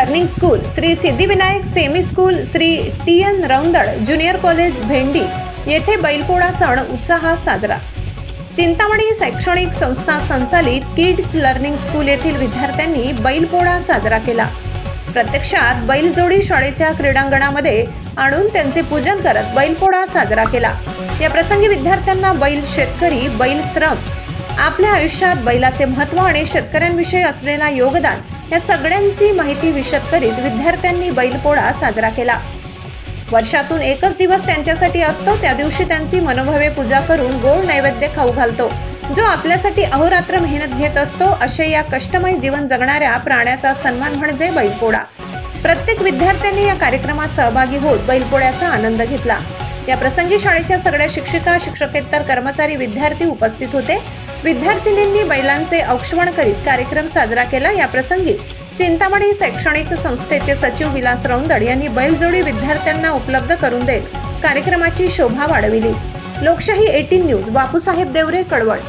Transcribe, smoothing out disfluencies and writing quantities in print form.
Learning school, Shri Siddhivinayak semi school, Shri TN Raundal junior college भेंडी येथे बैलपोळा सण उत्साहात साजरा। चिंतामणी शैक्षणिक संस्था संचालित किड्स लर्निंग स्कूल येथील विद्यार्थ्यांनी बैलपोळा साजरा केला। प्रत्यक्षात बैलजोडी शाळेच्या क्रीडांगणामध्ये आणून त्यांचे पूजन करत बैलपोळा साजरा केला। या प्रसंगी विद्यार्थ्यांना बैल शेतकरी, बैल श्रम, आपल्या आयुष्यात बैलाचे महत्त्व आणि शेतकऱ्यांविषयी असलेला योगदान या सगळ्यांची माहिती विशद करीत विद्यार्थ्यांनी बैलपोळा साजरा केला। वर्षातून एकच दिवस त्यांच्यासाठी असतो, त्या दिवशी त्यांची मनोभावे पूजा करून गोड नैवेद्य खाऊ घालतो, जो आपल्यासाठी अहोरात्र मेहनत घेत असतो। असे या कष्टमय जीवन जगणाऱ्या प्राण्याचा सन्मान म्हणजे बैलपोळा। प्रत्येक विद्यार्थ्यांनी या कार्यक्रमात सहभागी होत बैलपोळ्याचा आनंद घेतला। या प्रसंगी शाळेच्या सगळ्या शिक्षिका, शिक्षकेतर कर्मचारी, विद्यार्थी उपस्थित होते। विद्यार्थिनींनी बैलांचे औक्षवण करीत कार्यक्रम साजरा केला। या प्रसंगी चिंतामणी शैक्षणिक संस्थेचे सचिव विलास रौंदळ यांनी बैलजोडी विद्यार्थ्यांना उपलब्ध करून देत कार्यक्रमाची शोभा वाढविली। लोकशाही 18 न्यूज, बापूसाहेब देवरे, कळवण।